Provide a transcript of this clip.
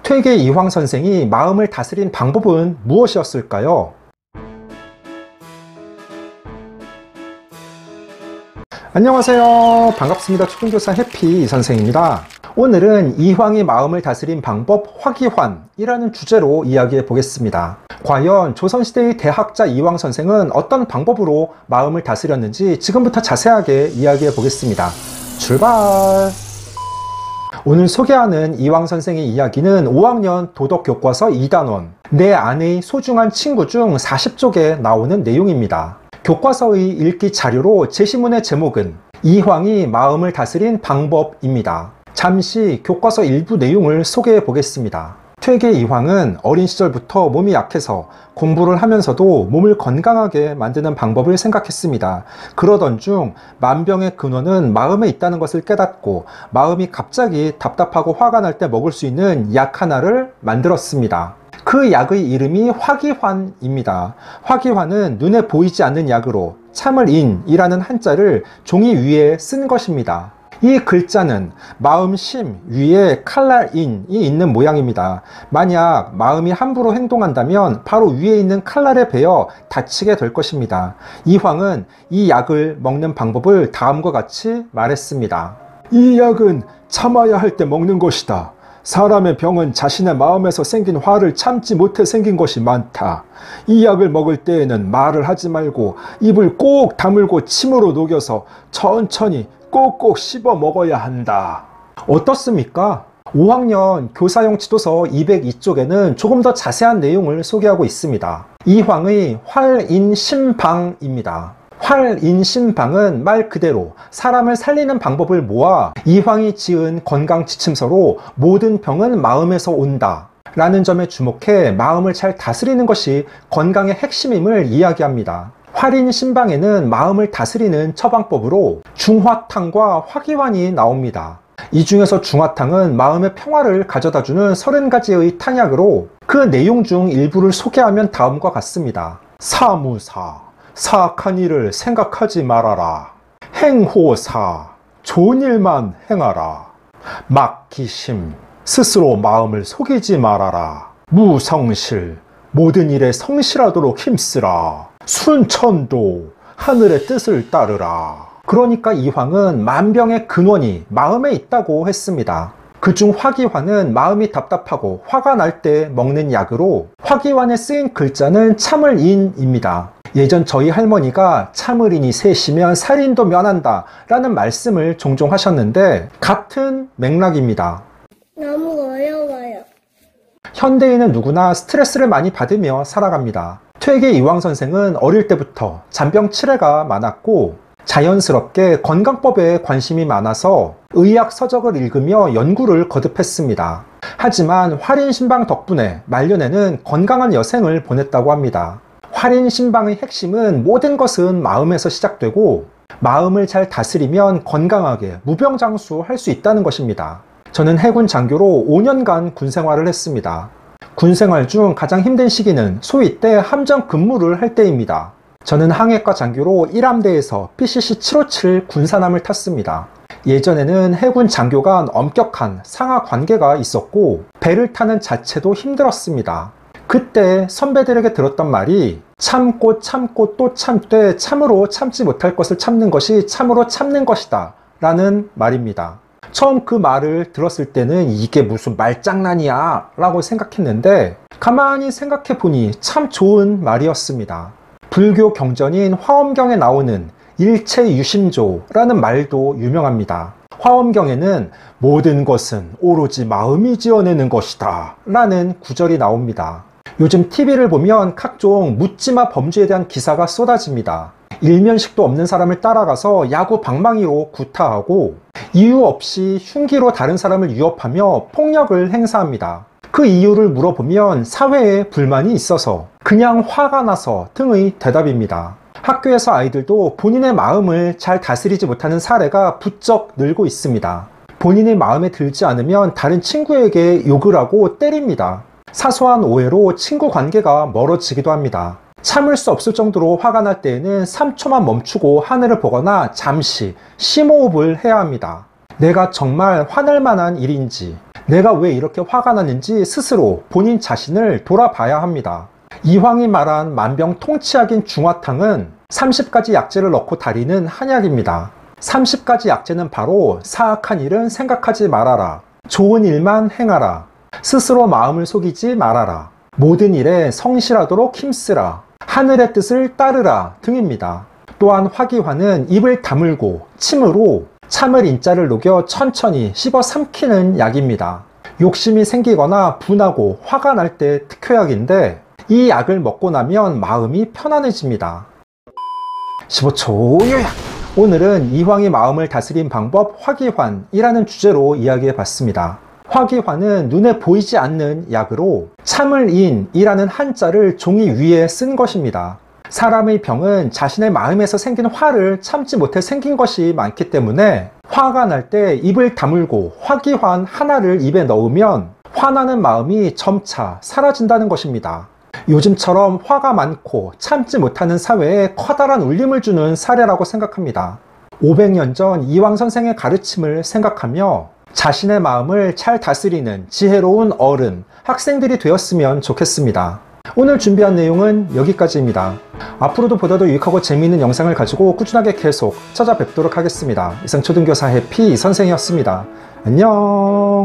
퇴계 이황 선생이 마음을 다스린 방법은 무엇이었을까요? 안녕하세요. 반갑습니다. 초등교사 해피 선생입니다. 오늘은 이황이 마음을 다스린 방법 화기환이라는 주제로 이야기해 보겠습니다. 과연 조선시대의 대학자 이황 선생은 어떤 방법으로 마음을 다스렸는지 지금부터 자세하게 이야기해 보겠습니다. 출발! 오늘 소개하는 이황 선생의 이야기는 5학년 도덕교과서 2단원 내 안의 소중한 친구 중 40쪽에 나오는 내용입니다. 교과서의 읽기 자료로 제시문의 제목은 이황이 마음을 다스린 방법입니다. 잠시 교과서 일부 내용을 소개해 보겠습니다. 퇴계 이황은 어린 시절부터 몸이 약해서 공부를 하면서도 몸을 건강하게 만드는 방법을 생각했습니다. 그러던 중 만병의 근원은 마음에 있다는 것을 깨닫고 마음이 갑자기 답답하고 화가 날 때 먹을 수 있는 약 하나를 만들었습니다. 그 약의 이름이 화기환입니다. 화기환은 눈에 보이지 않는 약으로 참을 인이라는 한자를 종이 위에 쓴 것입니다. 이 글자는 마음 심 위에 칼날 인이 있는 모양입니다. 만약 마음이 함부로 행동한다면 바로 위에 있는 칼날에 베어 다치게 될 것입니다. 이황은 이 약을 먹는 방법을 다음과 같이 말했습니다. 이 약은 참아야 할 때 먹는 것이다. 사람의 병은 자신의 마음에서 생긴 화를 참지 못해 생긴 것이 많다. 이 약을 먹을 때에는 말을 하지 말고 입을 꼭 다물고 침으로 녹여서 천천히 꼭꼭 씹어 먹어야 한다. 어떻습니까? 5학년 교사용 지도서 202쪽에는 조금 더 자세한 내용을 소개하고 있습니다. 이황의 활인신방입니다. 활인신방은 말 그대로 사람을 살리는 방법을 모아 이황이 지은 건강지침서로 모든 병은 마음에서 온다 라는 점에 주목해 마음을 잘 다스리는 것이 건강의 핵심임을 이야기합니다. 활인신방에는 마음을 다스리는 처방법으로 중화탕과 화기환이 나옵니다. 이 중에서 중화탕은 마음의 평화를 가져다주는 30가지의 탕약으로 그 내용 중 일부를 소개하면 다음과 같습니다. 사무사, 사악한 일을 생각하지 말아라. 행호사, 좋은 일만 행하라. 막기심, 스스로 마음을 속이지 말아라. 무성실, 모든 일에 성실하도록 힘쓰라. 순천도, 하늘의 뜻을 따르라. 그러니까 이황은 만병의 근원이 마음에 있다고 했습니다. 그중 화기환은 마음이 답답하고 화가 날 때 먹는 약으로 화기환에 쓰인 글자는 참을 인입니다. 예전 저희 할머니가 참을 인이 셋이면 살인도 면한다 라는 말씀을 종종 하셨는데 같은 맥락입니다. 너무 어려워요. 현대인은 누구나 스트레스를 많이 받으며 살아갑니다. 퇴계 이황 선생은 어릴 때부터 잔병 치레가 많았고 자연스럽게 건강법에 관심이 많아서 의학 서적을 읽으며 연구를 거듭했습니다. 하지만 활인신방 덕분에 말년에는 건강한 여생을 보냈다고 합니다. 활인신방의 핵심은 모든 것은 마음에서 시작되고 마음을 잘 다스리면 건강하게 무병장수할 수 있다는 것입니다. 저는 해군 장교로 5년간 군생활을 했습니다. 군생활 중 가장 힘든 시기는 소위 때 함정 근무를 할 때입니다. 저는 항해과 장교로 1함대에서 PCC 757 군사함을 탔습니다. 예전에는 해군 장교 간 엄격한 상하 관계가 있었고 배를 타는 자체도 힘들었습니다. 그때 선배들에게 들었던 말이 참고 참고 또 참되 참으로 참지 못할 것을 참는 것이 참으로 참는 것이다 라는 말입니다. 처음 그 말을 들었을 때는 이게 무슨 말장난이야 라고 생각했는데 가만히 생각해 보니 참 좋은 말이었습니다. 불교 경전인 화엄경에 나오는 일체유심조라는 말도 유명합니다. 화엄경에는 모든 것은 오로지 마음이 지어내는 것이다 라는 구절이 나옵니다. 요즘 TV를 보면 각종 묻지마 범죄에 대한 기사가 쏟아집니다. 일면식도 없는 사람을 따라가서 야구 방망이로 구타하고 이유 없이 흉기로 다른 사람을 위협하며 폭력을 행사합니다. 그 이유를 물어보면 사회에 불만이 있어서 그냥 화가 나서 등의 대답입니다. 학교에서 아이들도 본인의 마음을 잘 다스리지 못하는 사례가 부쩍 늘고 있습니다. 본인의 마음에 들지 않으면 다른 친구에게 욕을 하고 때립니다. 사소한 오해로 친구 관계가 멀어지기도 합니다. 참을 수 없을 정도로 화가 날 때에는 3초만 멈추고 하늘을 보거나 잠시 심호흡을 해야 합니다. 내가 정말 화날 만한 일인지, 내가 왜 이렇게 화가 났는지 스스로 본인 자신을 돌아봐야 합니다. 이황이 말한 만병통치약인 중화탕은 30가지 약재를 넣고 다리는 한약입니다. 30가지 약재는 바로 사악한 일은 생각하지 말아라, 좋은 일만 행하라, 스스로 마음을 속이지 말아라, 모든 일에 성실하도록 힘쓰라, 하늘의 뜻을 따르라 등입니다. 또한 화기환은 입을 다물고 침으로 참을 인자를 녹여 천천히 씹어 삼키는 약입니다. 욕심이 생기거나 분하고 화가 날 때 특효약인데 이 약을 먹고 나면 마음이 편안해집니다. 15초 요약! 오늘은 이황의 마음을 다스린 방법 화기환이라는 주제로 이야기해 봤습니다. 화기환은 눈에 보이지 않는 약으로 참을 인이라는 한자를 종이 위에 쓴 것입니다. 사람의 병은 자신의 마음에서 생긴 화를 참지 못해 생긴 것이 많기 때문에 화가 날 때 입을 다물고 화기환 하나를 입에 넣으면 화나는 마음이 점차 사라진다는 것입니다. 요즘처럼 화가 많고 참지 못하는 사회에 커다란 울림을 주는 사례라고 생각합니다. 500년 전 이황 선생의 가르침을 생각하며 자신의 마음을 잘 다스리는 지혜로운 어른, 학생들이 되었으면 좋겠습니다. 오늘 준비한 내용은 여기까지입니다. 앞으로도 보다 더 유익하고 재미있는 영상을 가지고 꾸준하게 계속 찾아뵙도록 하겠습니다. 이상 초등교사 해피 선생이었습니다. 안녕.